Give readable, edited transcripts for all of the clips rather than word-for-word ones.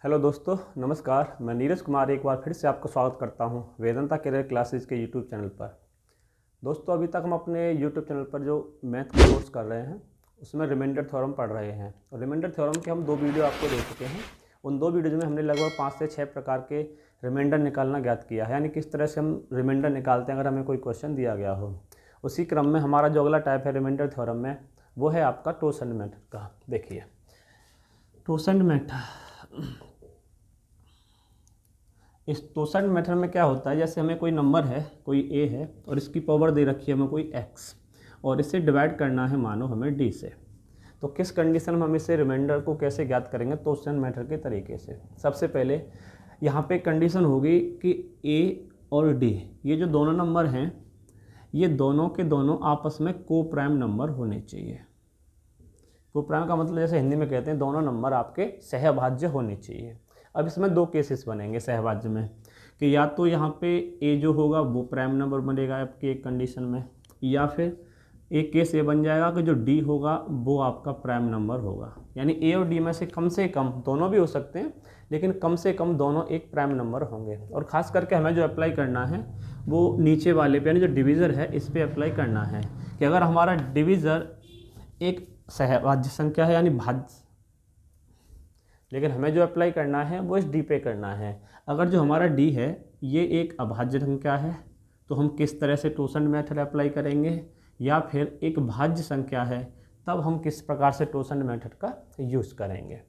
Hello दोस्तों, नमस्कार। मैं नीरज कुमार एक बार फिर से आपका स्वागत करता हूं वेदांता करियर क्लासेस के यूट्यूब चैनल पर। दोस्तों, अभी तक हम अपने यूट्यूब चैनल पर जो मैथ का कोर्स कर रहे हैं उसमें रिमाइंडर थ्योरम पढ़ रहे हैं और रिमाइंडर थ्योरम के हम 2 वीडियो आपको दे चुके हैं। उन 2 वीडियोज़ में हमने लगभग 5 से 6 प्रकार के रिमाइंडर निकालना ज्ञात किया है, यानी किस तरह से हम रिमाइंडर निकालते हैं अगर हमें कोई क्वेश्चन दिया गया हो। उसी क्रम में हमारा जो अगला टाइप है रिमाइंडर थ्योरम में, वो है आपका टोसेंट मेथड का। देखिए, टोसेंट मेथड, इस टोसेंट मेथड में क्या होता है, जैसे हमें कोई नंबर है, कोई ए है और इसकी पावर दे रखी है हमें कोई एक्स, और इसे डिवाइड करना है मानो हमें डी से। तो किस कंडीशन में हम इसे रिमाइंडर को कैसे ज्ञात करेंगे टोसेंट मेथड के तरीके से। सबसे पहले यहाँ पे कंडीशन होगी कि ए और डी, ये जो दोनों नंबर हैं, ये दोनों के दोनों आपस में को प्राइम नंबर होने चाहिए। को प्राइम का मतलब जैसे हिंदी में कहते हैं दोनों नंबर आपके सहभाज्य होने चाहिए। अब इसमें 2 केसेस बनेंगे सहभाज्य में, कि या तो यहाँ पे ए जो होगा वो प्राइम नंबर बनेगा आपकी एक कंडीशन में, या फिर एक केस ये बन जाएगा कि जो डी होगा वो आपका प्राइम नंबर होगा। यानी ए और डी में से कम दोनों भी हो सकते हैं, लेकिन कम से कम दोनों एक प्राइम नंबर होंगे। और ख़ास करके हमें जो अप्लाई करना है वो नीचे वाले पे, यानी जो डिवीज़र है इस पर अप्लाई करना है कि अगर हमारा डिवीज़र एक सहभाज्य संख्या है यानी भाज्य, लेकिन हमें जो अप्लाई करना है वो इस डी पे करना है। अगर जो हमारा डी है ये एक अभाज्य संख्या है तो हम किस तरह से टोसेंट मेथड अप्लाई करेंगे, या फिर एक भाज्य संख्या है तब हम किस प्रकार से टोसेंट मेथड का यूज़ करेंगे।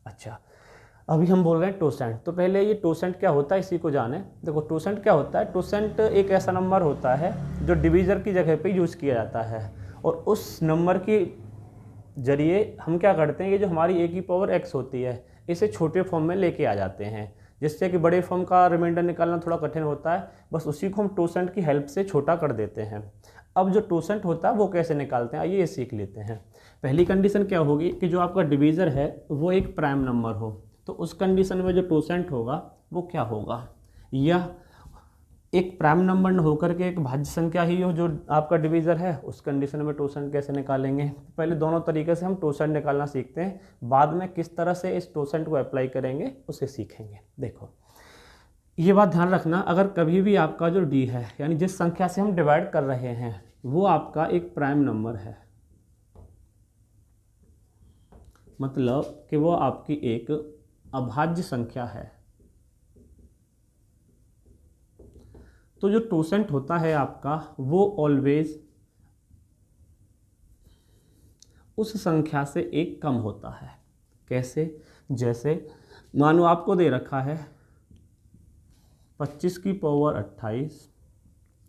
अच्छा, अभी हम बोल रहे हैं टोसेंट, तो पहले ये टोसेंट क्या होता है इसी को जाने। देखो, टोसेंट क्या होता है। टोसेंट एक ऐसा नंबर होता है जो डिवीज़र की जगह पे यूज़ किया जाता है, और उस नंबर के जरिए हम क्या करते हैं, ये जो हमारी ए की पावर एक्स होती है इसे छोटे फॉर्म में लेके आ जाते हैं, जिससे कि बड़े फॉर्म का रिमाइंडर निकालना थोड़ा कठिन होता है। बस उसी को हम टोसेंट की हेल्प से छोटा कर देते हैं। अब जो टोसेंट होता है वो कैसे निकालते हैं, आइए ये सीख लेते हैं। पहली कंडीशन क्या होगी कि जो आपका डिवीज़र है वो एक प्राइम नंबर हो, तो उस कंडीशन में जो टोसेंट होगा वो क्या होगा, या एक प्राइम नंबर न होकर के एक भाज्य संख्या ही हो जो आपका डिवीज़र है, उस कंडीशन में टोसेंट कैसे निकालेंगे। पहले दोनों तरीके से हम टोसेंट निकालना सीखते हैं, बाद में किस तरह से इस टोसेंट को अप्लाई करेंगे उसे सीखेंगे। देखो, ये बात ध्यान रखना, अगर कभी भी आपका जो डी है यानी जिस संख्या से हम डिवाइड कर रहे हैं वो आपका एक प्राइम नंबर है, मतलब कि वो आपकी एक अभाज्य संख्या है, तो जो टोसेंट होता है आपका वो ऑलवेज उस संख्या से एक कम होता है। कैसे? जैसे मानो आपको दे रखा है 25 की पावर 28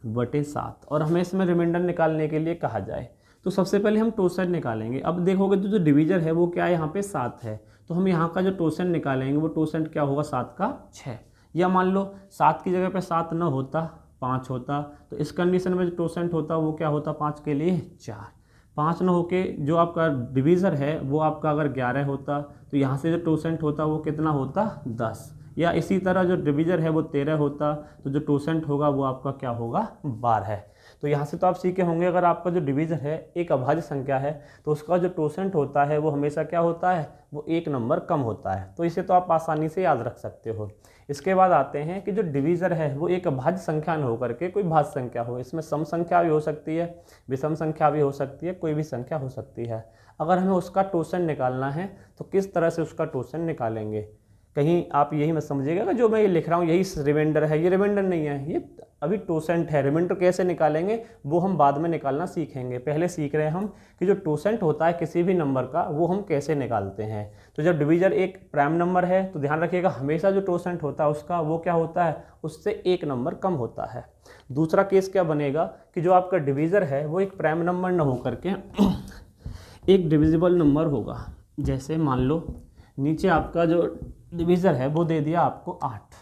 बटे 7 और हमें इसमें रिमाइंडर निकालने के लिए कहा जाए, तो सबसे पहले हम टोसेंट निकालेंगे। अब देखोगे तो जो डिवीज़र है वो क्या है, यहाँ पे 7 है, तो हम यहाँ का जो टोसेंट निकालेंगे वो टोसेंट क्या होगा, 7 का 6। या मान लो 7 की जगह पे 7 न होता, 5 होता, तो इस कंडीशन में जो टोसेंट होता वो क्या होता, 5 के लिए 4। 5 न होके जो आपका डिवीज़र है वो आपका अगर 11 होता, तो यहाँ से जो टोसेंट होता वो कितना होता, 10। या इसी तरह जो डिवीज़र है वो 13 होता, तो जो टोसेंट होगा वो आपका क्या होगा, 12 है। तो यहाँ से तो आप सीखे होंगे, अगर आपका जो डिवीज़र है एक अभाज्य संख्या है तो उसका जो टोसेंट होता है वो हमेशा क्या होता है, वो एक नंबर कम होता है। तो इसे तो आप आसानी से याद रख सकते हो। इसके बाद आते हैं कि जो डिवीज़र है वो एक अभाज्य संख्या न होकर के कोई भाज्य संख्या हो। इसमें सम संख्या भी हो सकती है, विषम संख्या भी हो सकती है, कोई भी संख्या हो सकती है। अगर हमें उसका टोसेंट निकालना है तो किस तरह से उसका टोसेंट निकालेंगे। कहीं आप यही मत समझिएगा कि जो मैं ये लिख रहा हूँ यही रिमाइंडर है, ये रिमाइंडर नहीं है, ये अभी टोसेंट है। रिमाइंडर कैसे निकालेंगे वो हम बाद में निकालना सीखेंगे। पहले सीख रहे हैं हम कि जो टोसेंट होता है किसी भी नंबर का वो हम कैसे निकालते हैं। तो जब डिवीज़र एक प्राइम नंबर है तो ध्यान रखिएगा हमेशा जो टोसेंट होता है उसका वो क्या होता है, उससे एक नंबर कम होता है। दूसरा केस क्या बनेगा कि जो आपका डिवीज़र है वो एक प्राइम नंबर न होकर के एक डिविजिबल नंबर होगा। जैसे मान लो नीचे आपका जो डिवीज़र है वो दे दिया आपको 8,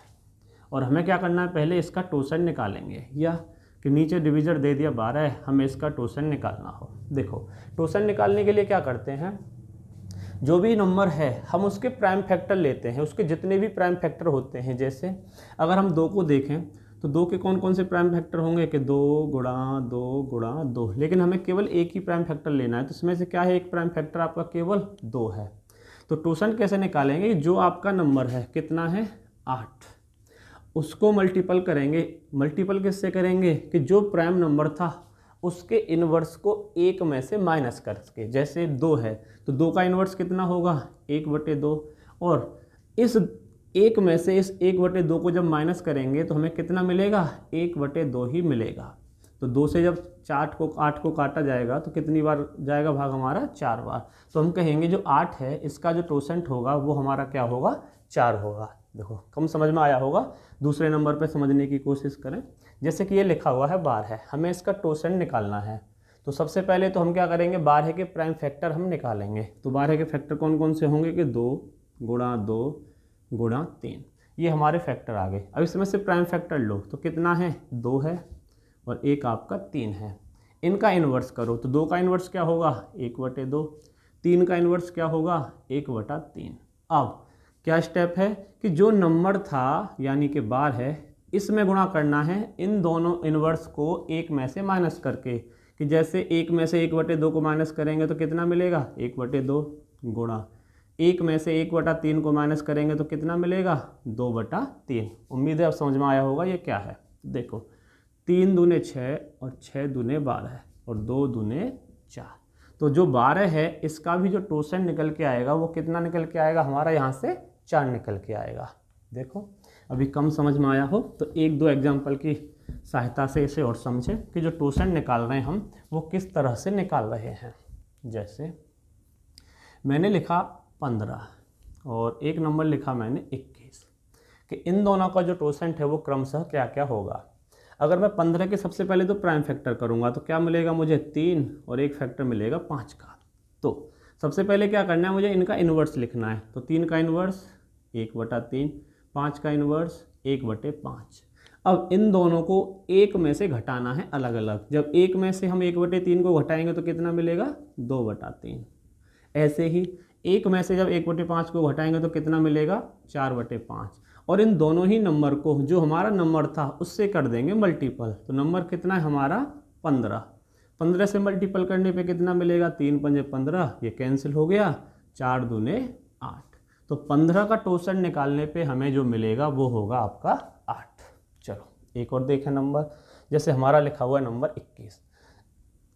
और हमें क्या करना है, पहले इसका टोसेंट निकालेंगे। या कि नीचे डिवीज़र दे दिया 12 है, हमें इसका टोसेंट निकालना हो। देखो, टोसेंट निकालने के लिए क्या करते हैं, जो भी नंबर है हम उसके प्राइम फैक्टर लेते हैं, उसके जितने भी प्राइम फैक्टर होते हैं। जैसे अगर हम 2 को देखें तो 2 के कौन कौन से प्राइम फैक्टर होंगे कि 2 गुणा 2 गुणा 2, लेकिन हमें केवल एक ही प्राइम फैक्टर लेना है। तो इसमें से क्या है, एक प्राइम फैक्टर आपका केवल 2 है। तो टोसेंट कैसे निकालेंगे, जो आपका नंबर है कितना है 8, उसको मल्टीपल करेंगे। मल्टीपल किससे करेंगे कि जो प्राइम नंबर था उसके इन्वर्स को 1 में से माइनस करके, जैसे 2 है तो 2 का इन्वर्स कितना होगा 1/2, और इस 1 में से इस 1/2 को जब माइनस करेंगे तो हमें कितना मिलेगा 1/2 ही मिलेगा। तो 2 से जब 8 को काटा जाएगा तो कितनी बार जाएगा भाग हमारा 4 बार। तो हम कहेंगे जो 8 है इसका जो टोसेंट होगा वो हमारा क्या होगा 4 होगा। देखो कम समझ में आया होगा। दूसरे नंबर पे समझने की कोशिश करें। जैसे कि ये लिखा हुआ है 12 है, हमें इसका टोसेंट निकालना है। तो सबसे पहले तो हम क्या करेंगे 12 के प्राइम फैक्टर हम निकालेंगे। तो 12 के फैक्टर कौन कौन से होंगे कि 2 गुणा 2 गुणा 3, ये हमारे फैक्टर आ गए। अब इसमें से प्राइम फैक्टर लो तो कितना है 2 है और एक आपका 3 है। इनका इन्वर्स करो तो 2 का इन्वर्स क्या होगा 1/2, 3 का इन्वर्स क्या होगा 1/3। अब क्या स्टेप है कि जो नंबर था यानी कि बार है इसमें गुणा करना है इन दोनों इन्वर्स को 1 में से माइनस करके, कि जैसे 1 में से 1/2 को माइनस करेंगे तो कितना मिलेगा 1/2 गुणा 1 में से 1/3 को माइनस करेंगे तो कितना मिलेगा 2/3। उम्मीद है अब समझ में आया होगा ये क्या है। देखो 3 दूने 6 और 6 दूने 12 और 2 दूने 4। तो जो 12 है इसका भी जो टोसेंट निकल के आएगा वो कितना निकल के आएगा हमारा यहाँ से 4 निकल के आएगा। देखो अभी कम समझ में आया हो तो 1-2 एग्जाम्पल की सहायता से इसे और समझें कि जो टोसेंट निकाल रहे हैं हम वो किस तरह से निकाल रहे हैं। जैसे मैंने लिखा 15 और एक नंबर लिखा मैंने 21, कि इन दोनों का जो टोसेंट है वो क्रमशः क्या क्या होगा। अगर मैं 15 के सबसे पहले तो प्राइम फैक्टर करूँगा तो क्या मिलेगा मुझे 3 और एक फैक्टर मिलेगा 5 का। तो सबसे पहले क्या करना है मुझे इनका इन्वर्स लिखना है। तो 3 का इन्वर्स 1/3, 5 का इन्वर्स 1/5। अब इन दोनों को 1 में से घटाना है अलग अलग। जब 1 में से हम 1/3 को घटाएंगे तो कितना मिलेगा 2/3। ऐसे ही 1 में से जब 1/5 को घटाएंगे तो कितना मिलेगा 4/5। और इन दोनों ही नंबर को जो हमारा नंबर था उससे कर देंगे मल्टीपल। तो नंबर कितना है हमारा 15। 15 से मल्टीपल करने पे कितना मिलेगा 3 पंजे 15, ये कैंसिल हो गया, 4 दूने 8। तो 15 का टोसेंट निकालने पे हमें जो मिलेगा वो होगा आपका 8। चलो एक और देखें नंबर। जैसे हमारा लिखा हुआ है नंबर 21।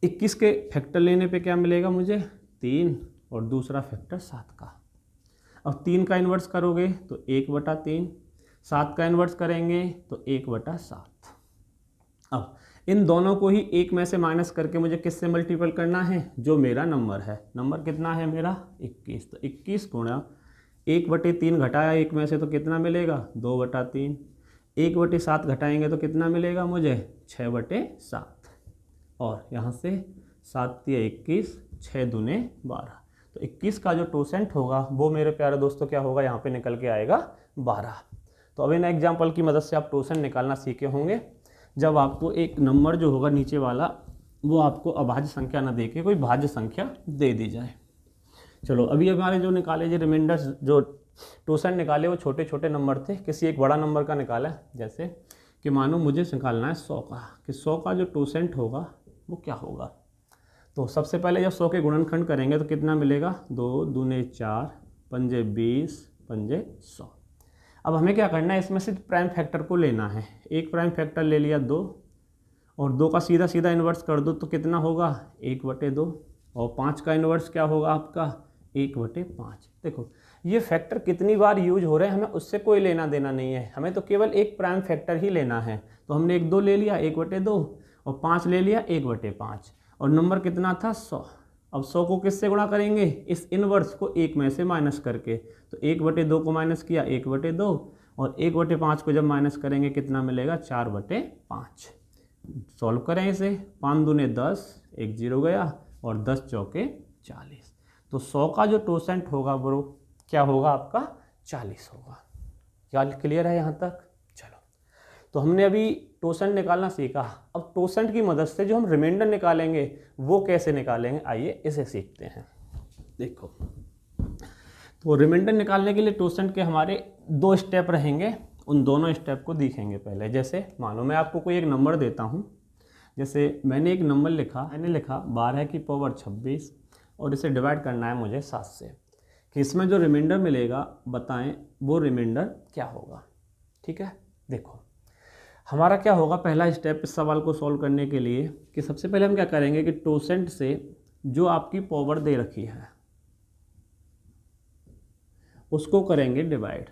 21 के फैक्टर लेने पे क्या मिलेगा मुझे 3 और दूसरा फैक्टर 7 का। अब 3 का इन्वर्स करोगे तो 1/3, 7 का इन्वर्स करेंगे तो 1/7। अब इन दोनों को ही 1 में से माइनस करके मुझे किससे मल्टीपल करना है जो मेरा नंबर है। नंबर कितना है मेरा 21। तो 21 गुणा 1/3 घटाया 1 में से तो कितना मिलेगा 2/3। 1/7 घटाएंगे तो कितना मिलेगा मुझे 6/7। और यहाँ से 7 या 21, 6 दूने 12। तो 21 का जो टोसेंट होगा वो मेरे प्यारे दोस्तों क्या होगा यहाँ पे निकल के आएगा 12। तो अब इन एग्जाम्पल की मदद से आप टोसेंट निकालना सीखे होंगे। जब आपको एक नंबर जो होगा नीचे वाला वो आपको अभाज्य संख्या ना दे के कोई भाज्य संख्या दे दी जाए। चलो अभी हमारे जो निकाले जो रिमाइंडर्स जो टोसेंट निकाले वो छोटे छोटे नंबर थे। किसी एक बड़ा नंबर का निकाला, जैसे कि मानो मुझे निकालना है 100 का, कि 100 का जो टोसेंट होगा वो क्या होगा। तो सबसे पहले जब 100 के गुणनखंड करेंगे तो कितना मिलेगा 2 दूने 4, पंजे 20, पंजे 100। अब हमें क्या करना है इसमें से प्राइम फैक्टर को लेना है। एक प्राइम फैक्टर ले लिया 2 और 2 का सीधा सीधा इन्वर्स कर दो तो कितना होगा 1/2। और 5 का इन्वर्स क्या होगा आपका 1/5। देखो ये फैक्टर कितनी बार यूज हो रहे हैं हमें उससे कोई लेना देना नहीं है, हमें तो केवल एक प्राइम फैक्टर ही लेना है। तो हमने 2 ले लिया 1/2 और 5 ले लिया 1/5 और नंबर कितना था 100। अब 100 को किससे गुणा करेंगे इस इन्वर्स को 1 में से माइनस करके। तो 1/2 को माइनस किया 1/2 और 1/5 को जब माइनस करेंगे कितना मिलेगा 4/5। सॉल्व करें इसे, 5 दूने 10, 1 0 गया और 10 चौके 40। तो 100 का जो टोसेंट होगा वो क्या होगा आपका 40 होगा। क्या क्लियर है यहाँ तक। चलो तो हमने अभी टोसेंट निकालना सीखा। अब टोसेंट की मदद से जो हम रिमाइंडर निकालेंगे वो कैसे निकालेंगे आइए इसे सीखते हैं। देखो तो रिमाइंडर निकालने के लिए टोसेंट के हमारे 2 स्टेप रहेंगे, उन दोनों स्टेप को दिखेंगे पहले। जैसे मानो मैं आपको कोई एक नंबर देता हूँ, जैसे मैंने एक नंबर लिखा, मैंने लिखा 12 की पावर 26 और इसे डिवाइड करना है मुझे 7 से, कि इसमें जो रिमाइंडर मिलेगा बताएं वो रिमाइंडर क्या होगा। ठीक है, देखो हमारा क्या होगा पहला स्टेप इस सवाल को सॉल्व करने के लिए कि सबसे पहले हम क्या करेंगे कि टोसेंट से जो आपकी पावर दे रखी है उसको करेंगे डिवाइड।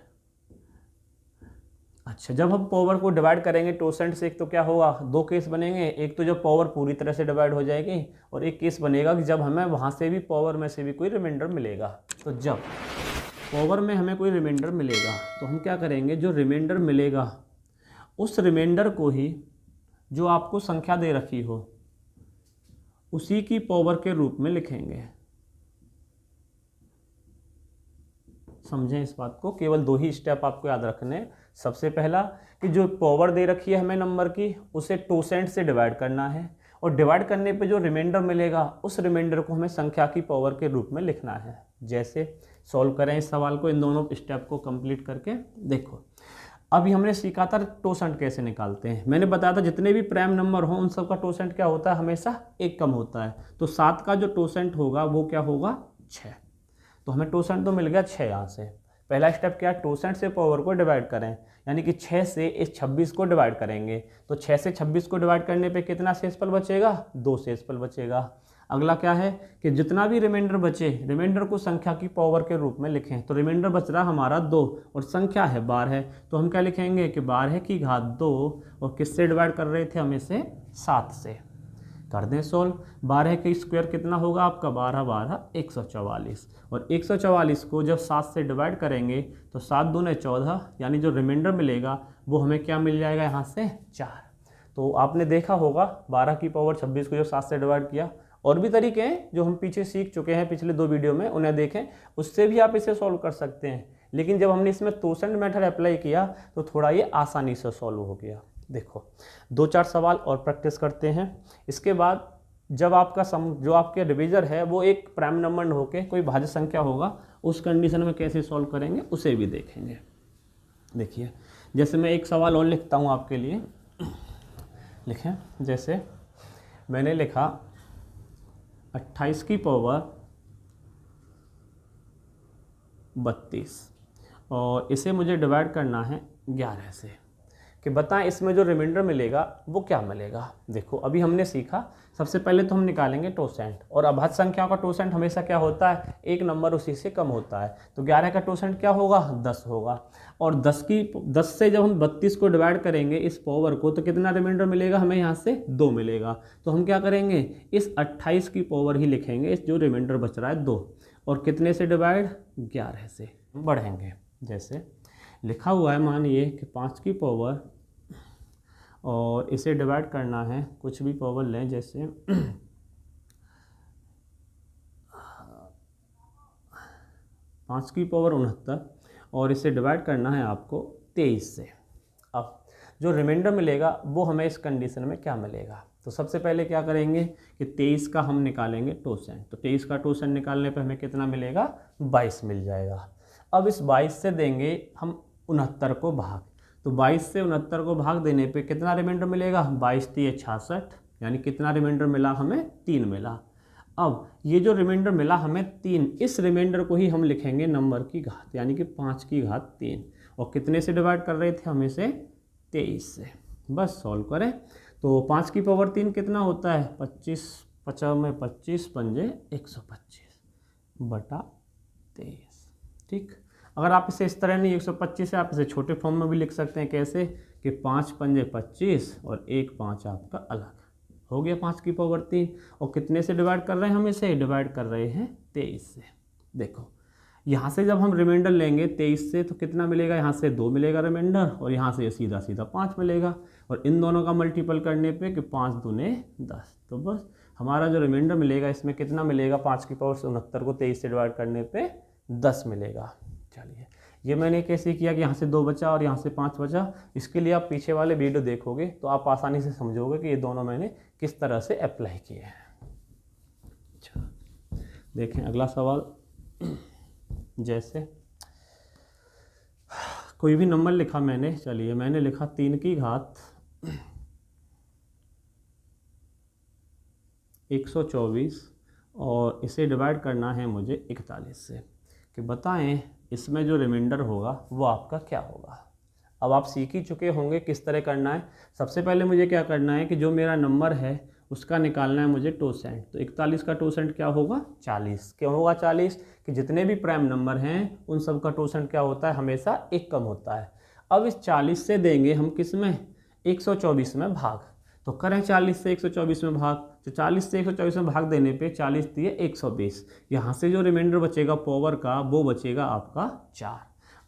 अच्छा, जब हम पावर को डिवाइड करेंगे टोसेंट से, एक तो क्या होगा, दो केस बनेंगे, एक तो जब पावर पूरी तरह से डिवाइड हो जाएगी और एक केस बनेगा कि जब हमें वहाँ से भी पावर में से भी कोई रिमाइंडर मिलेगा। तो जब पावर में हमें कोई रिमाइंडर मिलेगा तो हम क्या करेंगे, जो रिमाइंडर मिलेगा उस रिमाइंडर को ही जो आपको संख्या दे रखी हो उसी की पावर के रूप में लिखेंगे। समझें इस बात को, केवल दो ही स्टेप आपको याद रखने। सबसे पहला कि जो पावर दे रखी है हमें नंबर की उसे टोसेंट से डिवाइड करना है और डिवाइड करने पे जो रिमाइंडर मिलेगा उस रिमाइंडर को हमें संख्या की पावर के रूप में लिखना है। जैसे सॉल्व करें इस सवाल को, इन दोनों स्टेप को कंप्लीट करके देखो। अभी हमने सीखा था टोसेंट कैसे निकालते हैं। मैंने बताया था जितने भी प्राइम नंबर हों उन सब का टोसेंट क्या होता है, हमेशा एक कम होता है। तो 7 का जो टोसेंट होगा वो क्या होगा, 6। तो हमें टोसेंट तो मिल गया 6 यहाँ से। पहला स्टेप क्या है, टोसेंट से पावर को डिवाइड करें, यानी कि 6 से इस 26 को डिवाइड करेंगे। तो 6 से 26 को डिवाइड करने पे कितना शेषफल बचेगा, 2 शेषफल बचेगा। अगला क्या है कि जितना भी रिमाइंडर बचे रिमाइंडर को संख्या की पावर के रूप में लिखें। तो रिमाइंडर बच रहा हमारा 2 और संख्या है 12, तो हम क्या लिखेंगे कि 12 की घात 2 और किससे डिवाइड कर रहे थे हम इसे, 7 से। कर दें सोल्व। 12 के स्क्वायर कितना होगा आपका, 12 12 144 और 144 को जब 7 से डिवाइड करेंगे तो 7 दूने 14, यानी जो रिमाइंडर मिलेगा वो हमें क्या मिल जाएगा यहाँ से, 4। तो आपने देखा होगा 12 की पावर 26 को जब 7 से डिवाइड किया। और भी तरीके हैं जो हम पीछे सीख चुके हैं पिछले 2 वीडियो में, उन्हें देखें, उससे भी आप इसे सॉल्व कर सकते हैं। लेकिन जब हमने इसमें टोसेंट मेथड अप्लाई किया तो थोड़ा ये आसानी से सॉल्व हो गया। देखो 2-4 सवाल और प्रैक्टिस करते हैं। इसके बाद जब आपका जो आपके डिवीजर है वो एक प्राइम नंबर होके कोई भाज्य संख्या होगा, उस कंडीशन में कैसे सॉल्व करेंगे उसे भी देखेंगे। देखिए जैसे मैं एक सवाल और लिखता हूँ आपके लिए, लिखें। जैसे मैंने लिखा 28 की पावर 32 और इसे मुझे डिवाइड करना है 11 से, कि बताएं इसमें जो रिमाइंडर मिलेगा वो क्या मिलेगा। देखो अभी हमने सीखा, सबसे पहले तो हम निकालेंगे टोसेंट, और अभाज्य संख्याओं का टोसेंट हमेशा क्या होता है, एक नंबर उसी से कम होता है। तो 11 का टोसेंट क्या होगा, 10 होगा। और 10 से जब हम 32 को डिवाइड करेंगे इस पावर को तो कितना रिमाइंडर मिलेगा हमें, यहाँ से 2 मिलेगा। तो हम क्या करेंगे, इस 28 की पावर ही लिखेंगे, इस जो रिमाइंडर बच रहा है 2, और कितने से डिवाइड, 11 से बढ़ेंगे। जैसे लिखा हुआ है, मानिए कि 5 की पावर और इसे डिवाइड करना है, कुछ भी पावर लें, जैसे 5 की पावर 69 और इसे डिवाइड करना है आपको 23 से। अब जो रिमाइंडर मिलेगा वो हमें इस कंडीशन में क्या मिलेगा। तो सबसे पहले क्या करेंगे कि 23 का हम निकालेंगे टोसेंट। तो 23 का टोसेंट निकालने पे हमें कितना मिलेगा, 22 मिल जाएगा। अब इस 22 से देंगे हम 69 को भाग, तो 22 से 69 को भाग देने पे कितना रिमाइंडर मिलेगा, 22 3 66, यानी कितना रिमाइंडर मिला हमें, 3 मिला। अब ये जो रिमाइंडर मिला हमें 3, इस रिमाइंडर को ही हम लिखेंगे नंबर की घात, यानी कि 5 की घात 3, और कितने से डिवाइड कर रहे थे हम इसे, 23 से। बस सॉल्व करें तो 5 की पावर 3 कितना होता है, 25, 50 में 25 पंजे 125 बटा 23। ठीक, अगर आप इसे इस तरह नहीं 125 है, आप इसे छोटे फॉर्म में भी लिख सकते हैं। कैसे कि 5 पंजे 25 और 1 5 आपका अलग हो गया 5 की पावर 3। और कितने से डिवाइड कर रहे हैं हम इसे, डिवाइड कर रहे हैं 23 से। देखो यहाँ से जब हम रिमाइंडर लेंगे 23 से तो कितना मिलेगा, यहाँ से 2 मिलेगा रिमाइंडर, और यहाँ से सीधा सीधा 5 मिलेगा, और इन दोनों का मल्टीपल करने पे कि 5 दूने 10। तो बस हमारा जो रिमाइंडर मिलेगा इसमें कितना मिलेगा, 5 की पावर 69 को 23 से डिवाइड करने पे 10 मिलेगा। चलिए ये मैंने कैसे किया कि यहाँ से 2 बचा और यहाँ से 5 बचा, इसके लिए आप पीछे वाले वीडियो देखोगे तो आप आसानी से समझोगे कि ये दोनों मैंने किस तरह से अप्लाई किए हैं। अच्छा देखें अगला सवाल। जैसे कोई भी नंबर लिखा मैंने, चलिए मैंने लिखा 3 की घात 124 और इसे डिवाइड करना है मुझे 41 से, कि बताएं इसमें जो रिमाइंडर होगा वो आपका क्या होगा। अब आप सीख ही चुके होंगे किस तरह करना है। सबसे पहले मुझे क्या करना है कि जो मेरा नंबर है उसका निकालना है मुझे टोसेंट। तो 41 का टोसेंट क्या होगा 40। क्यों होगा 40 कि जितने भी प्राइम नंबर हैं उन सब का टोसेंट क्या होता है हमेशा एक कम होता है। अब इस 40 से देंगे हम किस में 124 में भाग। तो करें 40 से 124 में भाग। तो 40 से 124 में भाग देने पे 40 दिए 120। यहाँ से जो रिमाइंडर बचेगा पावर का वो बचेगा आपका 4।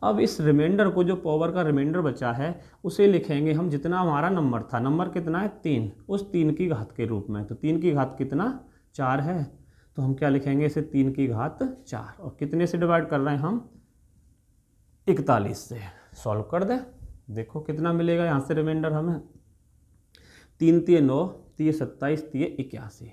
अब इस रिमाइंडर को जो पावर का रिमाइंडर बचा है उसे लिखेंगे हम जितना हमारा नंबर था। नंबर कितना है 3, उस 3 की घात के रूप में। तो 3 की घात कितना 4 है। तो हम क्या लिखेंगे इसे 3 की घात 4। और कितने से डिवाइड कर रहे हैं हम 41 से। सॉल्व कर दें, देखो कितना मिलेगा यहाँ से रिमाइंडर हमें। 3 तिये 9, तिये 27, तिये 81।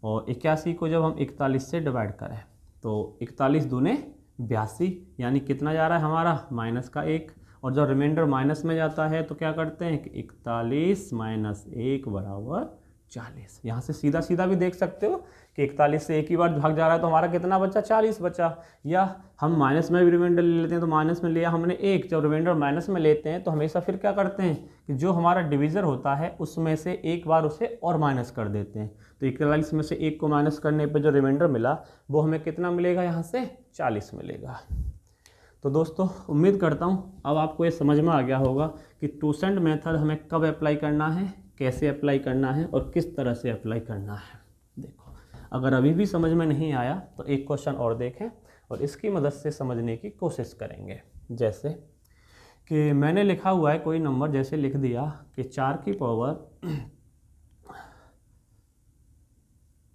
और 81 को जब हम 41 से डिवाइड करें तो 41 दूने 82, यानी कितना जा रहा है हमारा माइनस का 1। और जब रिमाइंडर माइनस में जाता है तो क्या करते हैं कि 41 माइनस 1 बराबर 40। यहाँ से सीधा सीधा भी देख सकते हो कि 41 से एक ही बार भाग जा रहा है तो हमारा कितना बचा 40 बचा। या हम माइनस में भी रिमाइंडर ले लेते हैं, तो माइनस में लिया हमने 1। जब रिमाइंडर माइनस में लेते हैं तो हमेशा फिर क्या करते हैं कि जो हमारा डिवीज़र होता है उसमें से एक बार उसे और माइनस कर देते हैं। तो 41 में से 1 को माइनस करने पर जो रिमाइंडर मिला वो हमें कितना मिलेगा यहाँ से 40 मिलेगा। तो दोस्तों उम्मीद करता हूँ अब आपको ये समझ में आ गया होगा कि टोसेंट मेथड हमें कब अप्लाई करना है, कैसे अप्लाई करना है और किस तरह से अप्लाई करना है। देखो अगर अभी भी समझ में नहीं आया तो एक क्वेश्चन और देखें और इसकी मदद से समझने की कोशिश करेंगे। जैसे कि मैंने लिखा हुआ है कोई नंबर, जैसे लिख दिया कि 4 की पावर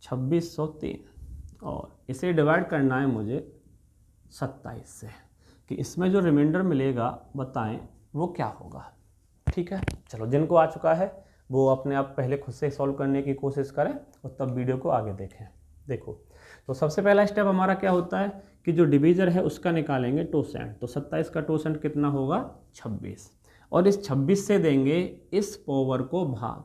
2603 और इसे डिवाइड करना है मुझे 27 से, कि इसमें जो रिमाइंडर मिलेगा बताएं वो क्या होगा। ठीक है, चलो जिनको आ चुका है वो अपने आप पहले खुद से सॉल्व करने की कोशिश करें और तब वीडियो को आगे देखें। देखो तो सबसे पहला स्टेप हमारा क्या होता है कि जो डिवीज़र है उसका निकालेंगे टोसेंट। तो 27 का टोसेंट कितना होगा 26। और इस 26 से देंगे इस पावर को भाग।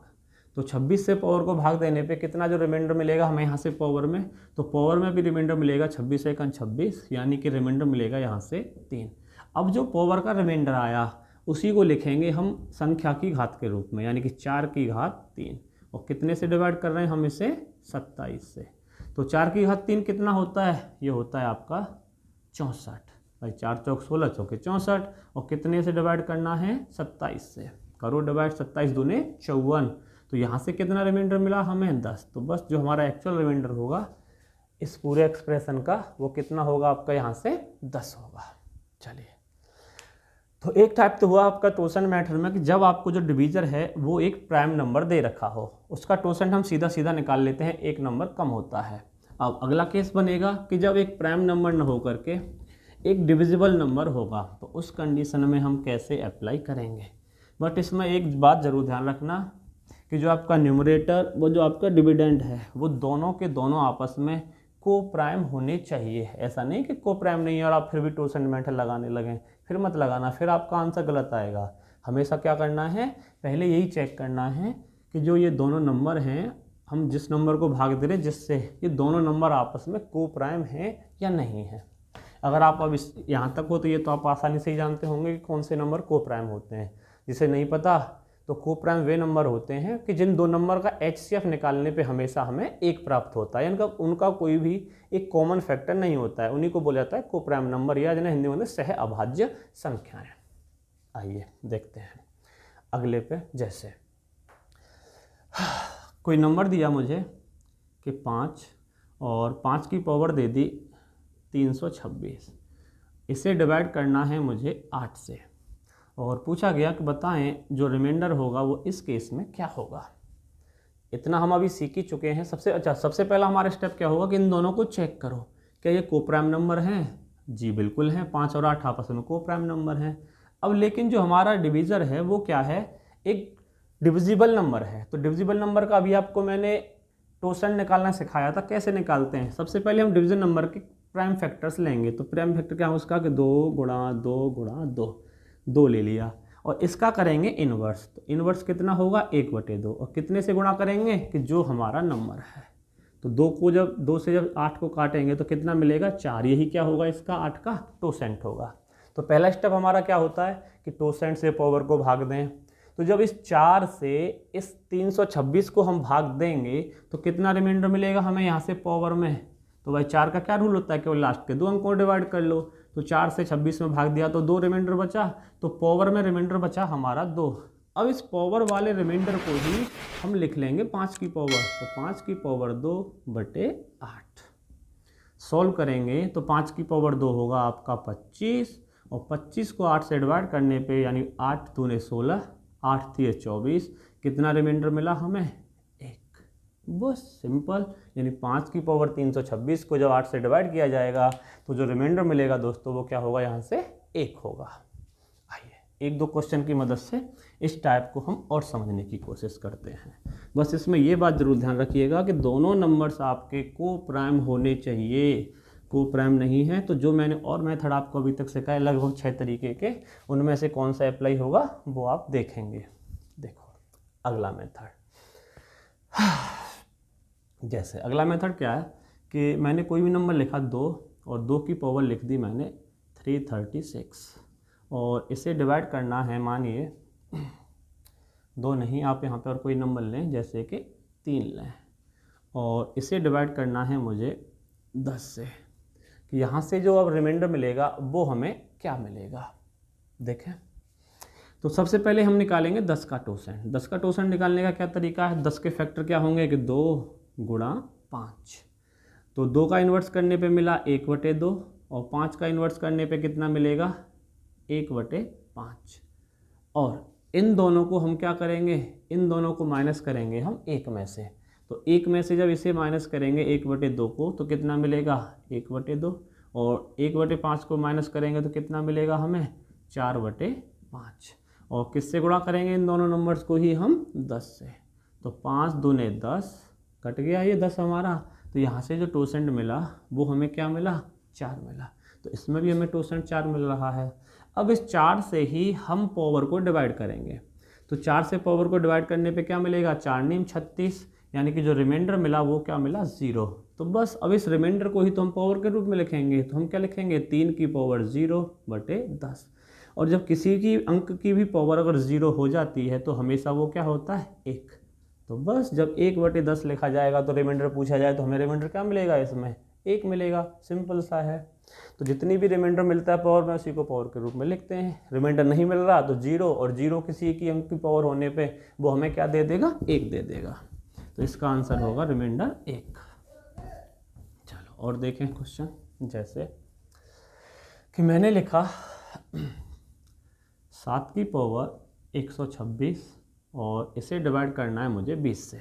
तो 26 से पावर को भाग देने पे कितना जो रिमाइंडर मिलेगा हमें यहाँ से पावर में, तो पावर में भी रिमाइंडर मिलेगा 26 एकन 26, यानी कि रिमाइंडर मिलेगा यहाँ से 3। अब जो पावर का रिमाइंडर आया उसी को लिखेंगे हम संख्या की घात के रूप में, यानी कि 4 की घात 3। और कितने से डिवाइड कर रहे हैं हम इसे 27 से। तो 4 की घात 3 कितना होता है, ये होता है आपका 64। भाई 4 चौक 16 चौके 64। और कितने से डिवाइड करना है 27 से। करो डिवाइड, 27 दूने 54। तो यहाँ से कितना रिमाइंडर मिला हमें 10। तो बस जो हमारा एक्चुअल रिमाइंडर होगा इस पूरे एक्सप्रेशन का वो कितना होगा आपका यहाँ से 10 होगा। चलिए, तो एक टाइप तो हुआ आपका टोसेंट मेथड में कि जब आपको जो डिवीज़र है वो एक प्राइम नंबर दे रखा हो उसका टोसेंट हम सीधा सीधा निकाल लेते हैं, एक नंबर कम होता है। अब अगला केस बनेगा कि जब एक प्राइम नंबर न हो करके एक डिविजिबल नंबर होगा तो उस कंडीशन में हम कैसे अप्लाई करेंगे। बट इसमें एक बात ज़रूर ध्यान रखना कि जो आपका न्यूमरेटर वो जो आपका डिविडेंड है वो दोनों के दोनों आपस में को प्राइम होने चाहिए। ऐसा नहीं कि को प्राइम नहीं है और आप फिर भी टोसेंट मेथड लगाने लगें, फिर मत लगाना, फिर आपका आंसर गलत आएगा। हमेशा क्या करना है, पहले यही चेक करना है कि जो ये दोनों नंबर हैं हम जिस नंबर को भाग दे रहे हैं जिससे, ये दोनों नंबर आपस में को प्राइम हैं या नहीं है। अगर आप अब इस यहाँ तक हो तो ये तो आप आसानी से ही जानते होंगे कि कौन से नंबर को प्राइम होते हैं। जिसे नहीं पता तो को प्राइम वे नंबर होते हैं कि जिन दो नंबर का HCF निकालने पे हमेशा हमें 1 प्राप्त होता है, यानी उनका कोई भी एक कॉमन फैक्टर नहीं होता है। उन्हीं को बोला जाता है को प्राइम नंबर या जिन्हें हिंदी में सह अभाज्य संख्याएं। आइए देखते हैं अगले पे। जैसे कोई नंबर दिया मुझे कि 5 और 5 की पावर दे दी 326। इसे डिवाइड करना है मुझे 8 से और पूछा गया कि बताएं जो रिमाइंडर होगा वो इस केस में क्या होगा। इतना हम अभी सीख ही चुके हैं। सबसे पहला हमारा स्टेप क्या होगा कि इन दोनों को चेक करो, क्या ये को प्राइम नंबर हैं। जी बिल्कुल हैं, 5 और 8 आपस में को प्राइम नंबर हैं। अब लेकिन जो हमारा डिवीज़र है वो क्या है, एक डिविजिबल नंबर है। तो डिविजिबल नंबर का अभी आपको मैंने टोसेंट निकालना सिखाया था, कैसे निकालते हैं। सबसे पहले हम डिविजन नंबर के प्राइम फैक्टर्स लेंगे। तो प्राइम फैक्टर क्या है उसका कि 2 गुणा 2 गुणा 2 ले लिया और इसका करेंगे इन्वर्स। तो इन्वर्स कितना होगा 1/2 और कितने से गुणा करेंगे कि जो हमारा नंबर है। तो 2 से जब 8 को काटेंगे तो कितना मिलेगा 4, यही क्या होगा इसका 8 का टोसेंट होगा। तो पहला स्टेप हमारा क्या होता है कि टोसेंट से पावर को भाग दें। तो जब इस 4 से इस 326 को हम भाग देंगे तो कितना रिमाइंडर मिलेगा हमें यहाँ से पावर में। तो भाई 4 का क्या रूल होता है, केवल लास्ट के 2 अंक को डिवाइड कर लो। तो 4 से 26 में भाग दिया तो 2 रिमाइंडर बचा, तो पावर में रिमाइंडर बचा हमारा 2। अब इस पावर वाले रिमाइंडर को ही हम लिख लेंगे 5 की पावर, तो 5 की पावर 2/8। सॉल्व करेंगे तो 5 की पावर 2 होगा आपका 25, और 25 को 8 से डिवाइड करने पे यानी 8 दूने 16, 8 3 24, कितना रिमाइंडर मिला हमें 1। बस सिंपल, यानी 5 की पावर 326 को जब 8 से डिवाइड किया जाएगा तो जो रिमाइंडर मिलेगा दोस्तों वो क्या होगा, यहाँ से 1 होगा। आइए 1-2 क्वेश्चन की मदद से इस टाइप को हम और समझने की कोशिश करते हैं। बस इसमें ये बात जरूर ध्यान रखिएगा कि दोनों नंबर्स आपके को प्राइम होने चाहिए। को प्राइम नहीं है तो जो मैंने और मेथड आपको अभी तक सिखाया लगभग 6 तरीके के, उनमें से कौन सा अप्लाई होगा वो आप देखेंगे। देखो अगला मेथड, जैसे अगला मेथड क्या है कि मैंने कोई भी नंबर लिखा 2 और 2 की पावर लिख दी मैंने 336, और इसे डिवाइड करना है, मानिए 2 नहीं, आप यहाँ पे और कोई नंबर लें जैसे कि 3 लें, और इसे डिवाइड करना है मुझे 10 से, कि यहाँ से जो अब रिमाइंडर मिलेगा वो हमें क्या मिलेगा। देखें तो सबसे पहले हम निकालेंगे 10 का टोसेंट। 10 का टोसेंट निकालने का क्या तरीका है, 10 के फैक्टर क्या होंगे कि 2 गुणा 5। तो 2 का इन्वर्स करने पे मिला 1/2, और 5 का इन्वर्स करने पे कितना मिलेगा 1/5। और इन दोनों को हम क्या करेंगे, इन दोनों को माइनस करेंगे हम 1 में से। तो 1 में से जब इसे माइनस करेंगे 1/2 को तो कितना मिलेगा 1/2, और 1/5 को माइनस करेंगे तो कितना मिलेगा हमें 4/5। और किससे गुणा करेंगे इन दोनों नंबर्स को ही हम 10 से। तो 5 दूने 10, कट गया ये 10 हमारा। तो यहाँ से जो टोसेंट मिला वो हमें क्या मिला 4 मिला। तो इसमें भी हमें टोसेंट 4 मिल रहा है। अब इस 4 से ही हम पावर को डिवाइड करेंगे। तो 4 से पावर को डिवाइड करने पे क्या मिलेगा 4 × 36, यानी कि जो रिमाइंडर मिला वो क्या मिला 0। तो बस अब इस रिमाइंडर को ही तो हम पावर के रूप में लिखेंगे। तो हम क्या लिखेंगे 3 की पावर 0/10। और जब किसी की अंक की भी पावर अगर 0 हो जाती है तो हमेशा वो क्या होता है 1। तो बस जब 1/10 लिखा जाएगा तो रिमाइंडर पूछा जाए तो हमें रिमाइंडर क्या मिलेगा, इसमें 1 मिलेगा। सिंपल सा है। तो जितनी भी रिमाइंडर मिलता है पावर में उसी को पावर के रूप में लिखते हैं। रिमाइंडर नहीं मिल रहा तो 0, और 0 किसी की अंक की पावर होने पे वो हमें क्या दे देगा 1 दे देगा। तो इसका आंसर होगा रिमाइंडर 1। चलो और देखें क्वेश्चन, जैसे कि मैंने लिखा 7 की पावर 126 और इसे डिवाइड करना है मुझे 20 से,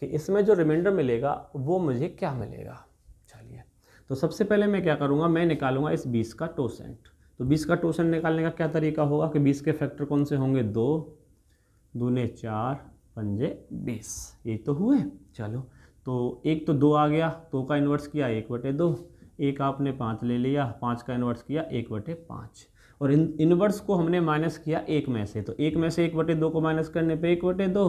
कि इसमें जो रिमाइंडर मिलेगा वो मुझे क्या मिलेगा। चलिए तो सबसे पहले मैं क्या करूँगा, मैं निकालूंगा इस 20 का टोसेंट। तो 20 का टोसेंट निकालने का क्या तरीका होगा कि 20 के फैक्टर कौन से होंगे 2 दूने 4 पंजे 20, ये तो हुए। चलो तो एक तो 2 आ गया, 2 का इन्वर्स किया 1/2, एक आपने 5 ले लिया, 5 का इन्वर्स किया 1/5, और इन्वर्स को हमने माइनस किया 1 में से। तो 1 में से 1/2 को माइनस करने पे 1/2,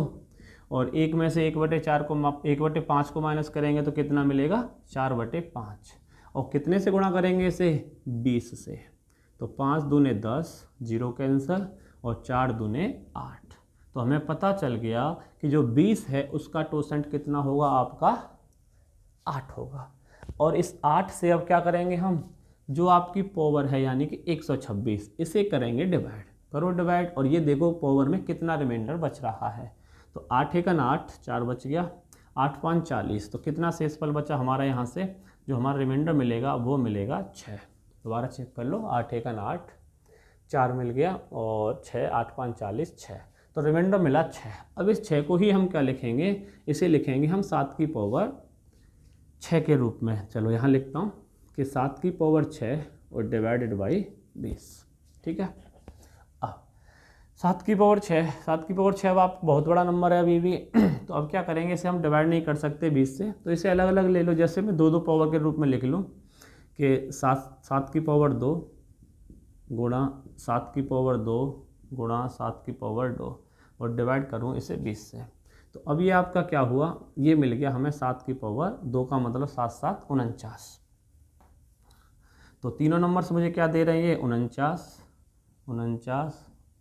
और 1 में से 1/4 को 1/5 को माइनस करेंगे तो कितना मिलेगा 4/5। और कितने से गुणा करेंगे इसे 20 से। तो 5 दूने 10, 0 कैंसल, और 4 दूने 8। तो हमें पता चल गया कि जो 20 है उसका टोसेंट कितना होगा आपका 8 होगा। और इस 8 से अब क्या करेंगे हम, जो आपकी पावर है यानी कि 126, इसे करेंगे डिवाइड। करो डिवाइड, और ये देखो पावर में कितना रिमाइंडर बच रहा है। तो 8 × 8 4 बच गया, 8 × 5 40। तो कितना शेषफल बचा हमारा, यहाँ से जो हमारा रिमाइंडर मिलेगा वो मिलेगा 6। दोबारा चेक कर लो, 8 × 8 4 मिल गया, और 6 8 × 5 40 6। तो रिमाइंडर मिला 6। अब इस 6 को ही हम क्या लिखेंगे, इसे लिखेंगे हम 7 की पावर 6 के रूप में। चलो यहाँ लिखता हूँ कि 7 की पावर 6 और डिवाइडेड बाई 20। ठीक है। अब 7 की पावर 6, 7 की पावर 6 अब आप बहुत बड़ा नंबर है अभी भी तो अब क्या करेंगे, इसे हम डिवाइड नहीं कर सकते 20 से, तो इसे अलग अलग ले लो। जैसे मैं 2 पावर के रूप में लिख लूँ कि 7 की पावर 2 गुणा 7 की पावर 2 गुणा 7 की पावर 2, और डिवाइड करूँ इसे 20 से। तो अब ये आपका क्या हुआ, ये मिल गया हमें 7 की पावर 2 का मतलब 7 7 49। तो तीनों नंबर से मुझे क्या दे रहे हैं, 49 49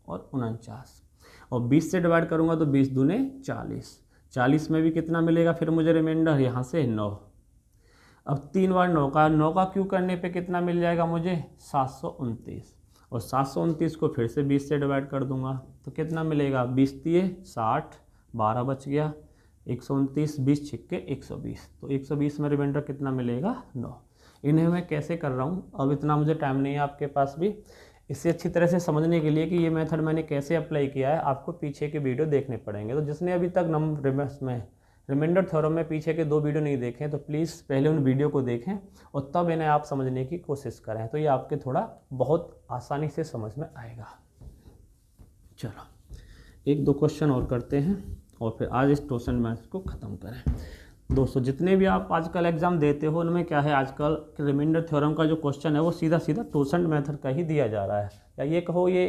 और 49। और 20 से डिवाइड करूँगा तो 20 दूने 40। 40 में भी कितना मिलेगा फिर मुझे रिमाइंडर, यहाँ से 9। अब 3 बार 9 का क्यू करने पे कितना मिल जाएगा मुझे, 729। और 729 को फिर से 20 से डिवाइड कर दूंगा तो कितना मिलेगा, 20 दिए 60, 12 बच गया, 129, 20 छिक्के 120। तो 120 में रिमाइंडर कितना मिलेगा, 9। इन्हें मैं कैसे कर रहा हूँ, अब इतना मुझे टाइम नहीं है आपके पास भी, इसे अच्छी तरह से समझने के लिए कि ये मेथड मैंने कैसे अप्लाई किया है, आपको पीछे के वीडियो देखने पड़ेंगे। तो जिसने अभी तक रिमाइंडर थ्योरम में पीछे के 2 वीडियो नहीं देखे तो प्लीज़ पहले उन वीडियो को देखें और तब इन्हें आप समझने की कोशिश करें, तो ये आपके थोड़ा बहुत आसानी से समझ में आएगा। चलो 1-2 क्वेश्चन और करते हैं और फिर आज इस टोसन मैथ्स को ख़त्म करें। दोस्तों जितने भी आप आजकल एग्ज़ाम देते हो उनमें क्या है, आजकल रिमाइंडर थ्योरम का जो क्वेश्चन है वो सीधा सीधा टोसन मेथड का ही दिया जा रहा है, या ये कहो ये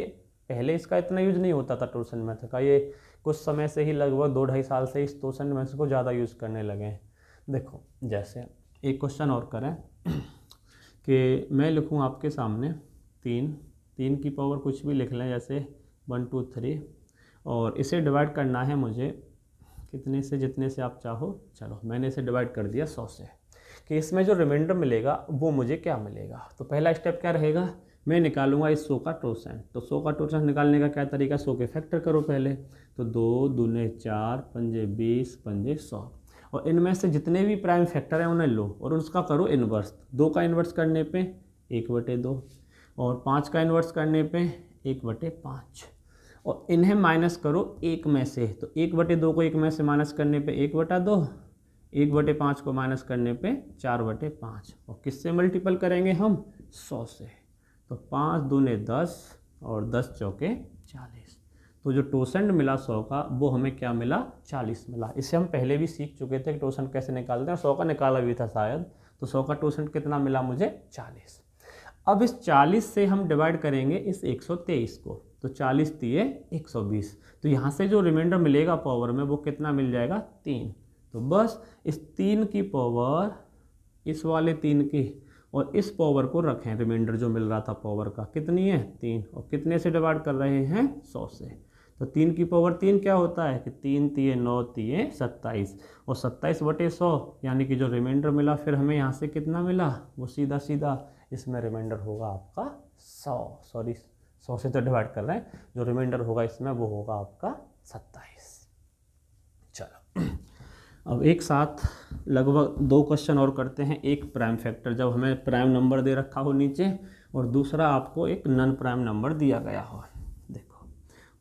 पहले इसका इतना यूज़ नहीं होता था टोसन मेथड का, ये कुछ समय से ही लगभग 2-2.5 साल से इस टोसन मेथड को ज़्यादा यूज़ करने लगे हैं। देखो जैसे एक क्वेश्चन और करें कि मैं लिखूँ आपके सामने 3 की पावर कुछ भी लिख लें, जैसे 1 2 3, और इसे डिवाइड करना है मुझे कितने से, जितने से आप चाहो। चलो मैंने इसे डिवाइड कर दिया 100 से, कि इसमें जो रिमाइंडर मिलेगा वो मुझे क्या मिलेगा। तो पहला स्टेप क्या रहेगा, मैं निकालूंगा इस 100 का टोसेंट। तो 100 का टोसेंट निकालने का क्या तरीका, 100 के फैक्टर करो पहले, तो 2 दूने 4 पंजे 20 पंजे 100, और इनमें से जितने भी प्राइम फैक्टर हैं उन्हें लो और उसका करो इन्वर्स। 2 का इन्वर्स करने पे 1/2 और 5 का इन्वर्स करने पे 1/5, और इन्हें माइनस करो 1 में से। तो 1/2 को 1 में से माइनस करने पे 1/2, 1/5 को माइनस करने पे 4/5, और किससे मल्टीपल करेंगे हम, 100 से। तो 5 दूने 10 और 10 चौके 40। तो जो टोसेंट मिला 100 का वो हमें क्या मिला, 40 मिला। इससे हम पहले भी सीख चुके थे कि टोसेंट कैसे निकालते हैं, 100 का निकाला भी था शायद। तो 100 का टोसेंट कितना मिला मुझे, 40। अब इस 40 से हम डिवाइड करेंगे इस 123 को, तो 40 दिए 120। तो यहाँ से जो रिमाइंडर मिलेगा पावर में वो कितना मिल जाएगा, 3। तो बस इस 3 की पावर इस वाले 3 की और इस पावर को रखें, रिमाइंडर जो मिल रहा था पावर का कितनी है, 3, और कितने से डिवाइड कर रहे हैं, 100 से। तो 3 की पावर 3 क्या होता है कि 3 3 9 3 27, और 27/100 यानी कि जो रिमाइंडर मिला फिर हमें यहाँ से कितना मिला, वो सीधा सीधा इसमें रिमाइंडर होगा आपका 100 से तो डिवाइड कर रहे हैं, जो रिमाइंडर होगा इसमें वो होगा आपका 27। चलो अब एक साथ लगभग 2 क्वेश्चन और करते हैं। एक प्राइम फैक्टर, जब हमें प्राइम नंबर दे रखा हो नीचे, और दूसरा आपको एक नॉन प्राइम नंबर दिया गया हो। देखो,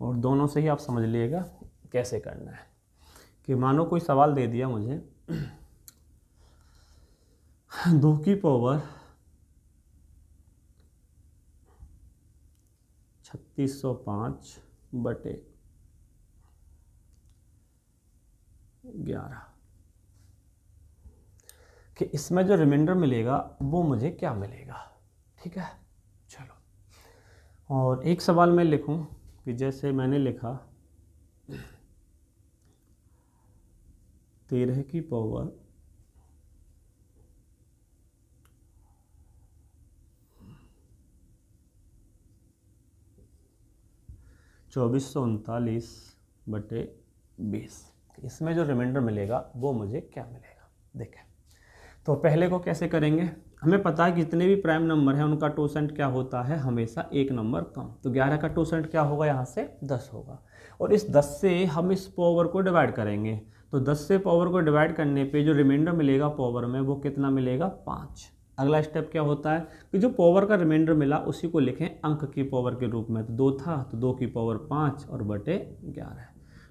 और दोनों से ही आप समझ लीजिएगा कैसे करना है। कि मानो कोई सवाल दे दिया मुझे 2 की पावर 3605/11 कि इसमें जो रिमाइंडर मिलेगा वो मुझे क्या मिलेगा। ठीक है, चलो। और एक सवाल मैं लिखूं कि जैसे मैंने लिखा 13 की पावर 2439/20, इसमें जो रिमाइंडर मिलेगा वो मुझे क्या मिलेगा। देखें, तो पहले को कैसे करेंगे, हमें पता है कि जितने भी प्राइम नंबर हैं उनका टोसेंट क्या होता है, हमेशा एक नंबर कम। तो 11 का टोसेंट क्या होगा, यहाँ से 10 होगा, और इस 10 से हम इस पावर को डिवाइड करेंगे। तो 10 से पावर को डिवाइड करने पे जो रिमाइंडर मिलेगा पावर में वो कितना मिलेगा, 5। अगला स्टेप क्या होता है कि जो पावर का रिमाइंडर मिला उसी को लिखें अंक की पावर के रूप में। तो 2 था तो 2 की पावर 5 और बटे 11।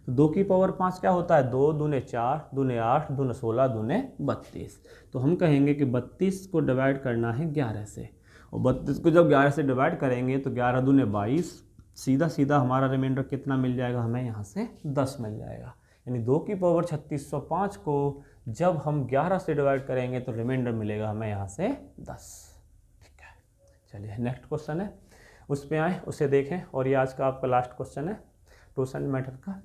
तो 2 की पावर 5 क्या होता है, 2 दूने 4 दूने 8 दूने 16 दूने 32। तो हम कहेंगे कि 32 को डिवाइड करना है 11 से, और 32 को जब 11 से डिवाइड करेंगे तो 11 दूने 22, सीधा सीधा हमारा रिमाइंडर कितना मिल जाएगा, हमें यहाँ से 10 मिल जाएगा। यानी 2 की पावर 3605 को जब हम 11 से डिवाइड करेंगे तो रिमाइंडर मिलेगा हमें यहाँ से 10। ठीक है, चलिए नेक्स्ट क्वेश्चन है, उस पर आए, उसे देखें। और ये आज का आपका लास्ट क्वेश्चन है टोसेंट मेथड का।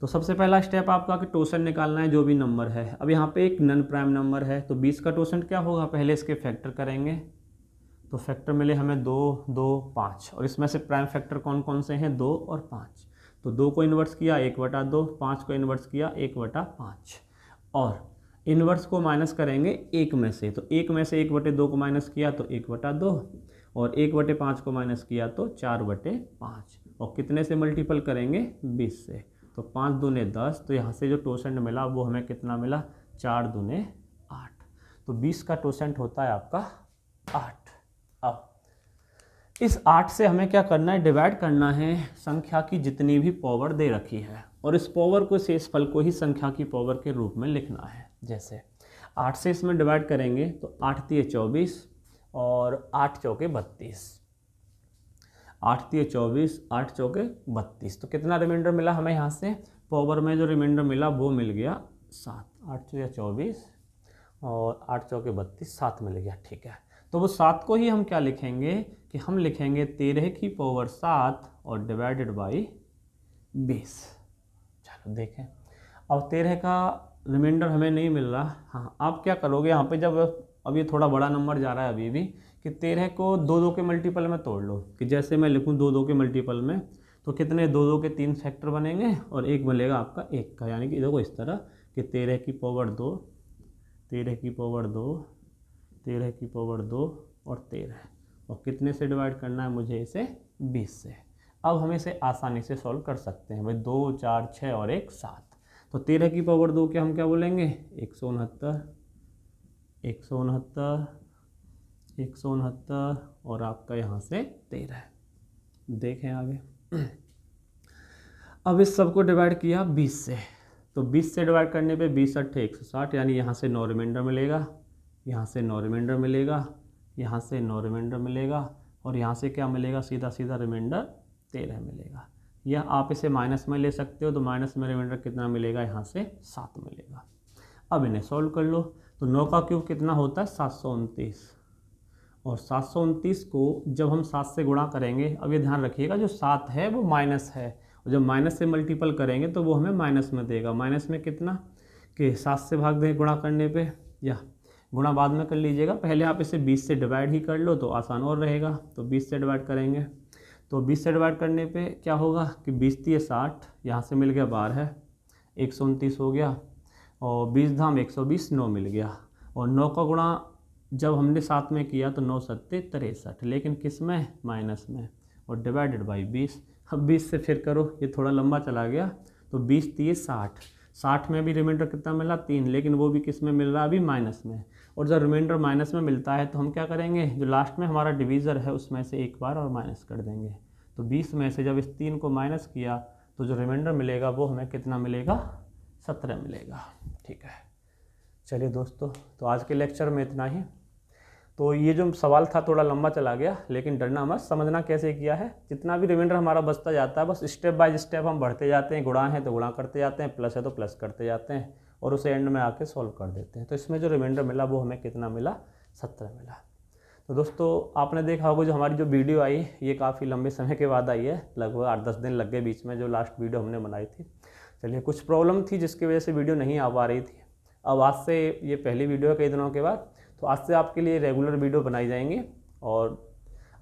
तो सबसे पहला स्टेप आपका कि टोसेंट निकालना है जो भी नंबर है। अब यहाँ पे एक नन प्राइम नंबर है, तो 20 का टोसेंट क्या होगा, पहले इसके फैक्टर करेंगे। तो फैक्टर मिले हमें 2, 2, 5, और इसमें से प्राइम फैक्टर कौन कौन से हैं, 2 और 5। तो 2 को इन्वर्स किया 1/2, 5 को इन्वर्स किया 1/5, और इन्वर्स को माइनस करेंगे 1 में से। तो 1 में से 1/2 को माइनस किया तो 1/2, और 1/5 को माइनस किया तो 4/5, और कितने से मल्टीपल करेंगे, 20 से। तो 5 दूने 10, तो यहाँ से जो टोसेंट मिला वो हमें कितना मिला, 4 दूने 8। तो 20 का टोसेंट होता है आपका 8। अब इस 8 से हमें क्या करना है, डिवाइड करना है संख्या की जितनी भी पावर दे रखी है, और इस पावर को, शेषफल को ही संख्या की पावर के रूप में लिखना है। जैसे 8 से इसमें डिवाइड करेंगे तो 8 तिये 24 और 8 चौके 32, 8 तिये 24, 8 चौके 32। तो कितना रिमाइंडर मिला हमें, यहाँ से पावर में जो रिमाइंडर मिला वो मिल गया 7। 8 तिये 24 और 8 चौके 32, 7 मिल गया। ठीक है, तो वो 7 को ही हम क्या लिखेंगे कि हम लिखेंगे 13 की पावर 7 और डिवाइडेड बाई 20। चलो देखें, अब 13 का रिमाइंडर हमें नहीं मिल रहा। हाँ, आप क्या करोगे यहाँ पे, जब अब ये थोड़ा बड़ा नंबर जा रहा है अभी भी, कि 13 को 2 के मल्टीपल में तोड़ लो। कि जैसे मैं लिखूँ 2 के मल्टीपल में, तो कितने 2 के 3 फैक्टर बनेंगे और एक बनेगा आपका 1 का। यानी कि देखो इस तरह कि 13 की पावर 2, 13 की पावर 2, 13 की पावर 2 और 13, और कितने से डिवाइड करना है मुझे इसे, 20 से। अब हम इसे आसानी से सॉल्व कर सकते हैं भाई, 2, 4, 6 और 1, 7। तो 13 की पावर 2 के हम क्या बोलेंगे, 169, 169, 169, और आपका यहाँ से 13। देखें आगे, अब इस सबको डिवाइड किया 20 से। तो 20 से डिवाइड करने पे 20 8 160, यानी यहाँ से 9 रिमाइंडर मिलेगा, यहाँ से 9 रिमाइंडर मिलेगा, यहाँ से 9 रिमाइंडर मिलेगा, और यहाँ से क्या मिलेगा, सीधा सीधा रिमाइंडर 13 मिलेगा। या आप इसे माइनस में ले सकते हो, तो माइनस में रिमाइंडर कितना मिलेगा, यहाँ से 7 मिलेगा। अब इन्हें सॉल्व कर लो। तो 9 का क्यूब कितना होता है, 729, और 729 को जब हम 7 से गुणा करेंगे, अब ये ध्यान रखिएगा जो 7 है वो माइनस है, और जब माइनस से मल्टीपल करेंगे तो वो हमें माइनस में देगा। माइनस में कितना, कि 7 से भाग दें गुणा करने पे, या गुणा बाद में कर लीजिएगा, पहले आप इसे 20 से डिवाइड ही कर लो तो आसान और रहेगा। तो 20 से डिवाइड करेंगे, तो 20 से डिवाइड करने पे क्या होगा कि 20 तिये 60, यहाँ से मिल गया 12, 129 हो गया, और 20 धाम 120, 9 मिल गया। और 9 का गुणा जब हमने 7 में किया तो 9 सत्ते 63, लेकिन किस में, माइनस में, और डिवाइडेड बाई 20। अब 20 से फिर करो, ये थोड़ा लंबा चला गया। तो 20 तिये 60, 60 में भी रिमाइंडर कितना मिला, 3, लेकिन वो भी किस में मिल रहा है, अभी माइनस में। और जब रिमाइंडर माइनस में मिलता है तो हम क्या करेंगे, जो लास्ट में हमारा डिवीज़र है उसमें से एक बार और माइनस कर देंगे। तो 20 में से जब इस 3 को माइनस किया तो जो रिमाइंडर मिलेगा वो हमें कितना मिलेगा, 17 मिलेगा। ठीक है, चलिए दोस्तों, तो आज के लेक्चर में इतना ही। तो ये जो सवाल था थोड़ा लंबा चला गया, लेकिन डरना मत, समझना कैसे किया है। जितना भी रिमाइंडर हमारा बचता जाता है, बस स्टेप बाय स्टेप हम बढ़ते जाते हैं। गुणा है तो गुणा करते जाते हैं, प्लस है तो प्लस करते जाते हैं, और उसे एंड में आके सॉल्व कर देते हैं। तो इसमें जो रिमाइंडर मिला वो हमें कितना मिला, 17 मिला। तो दोस्तों आपने देखा होगा जो हमारी जो वीडियो आई ये काफ़ी लंबे समय के बाद आई है, लगभग 8-10 दिन लग गए बीच में जो लास्ट वीडियो हमने बनाई थी। चलिए, कुछ प्रॉब्लम थी जिसकी वजह से वीडियो नहीं आ पा रही थी। अब आज से ये पहली वीडियो है कई दिनों के बाद, तो आज से आपके लिए रेगुलर वीडियो बनाई जाएंगी। और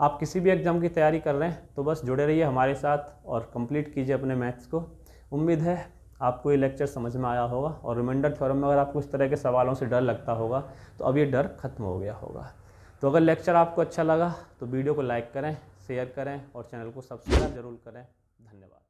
आप किसी भी एग्ज़ाम की तैयारी कर रहे हैं तो बस जुड़े रहिए हमारे साथ और कंप्लीट कीजिए अपने मैथ्स को। उम्मीद है आपको ये लेक्चर समझ में आया होगा, और रिमाइंडर थ्योरम में अगर आपको इस तरह के सवालों से डर लगता होगा तो अब ये डर खत्म हो गया होगा। तो अगर लेक्चर आपको अच्छा लगा तो वीडियो को लाइक करें, शेयर करें और चैनल को सब्सक्राइब जरूर करें। धन्यवाद।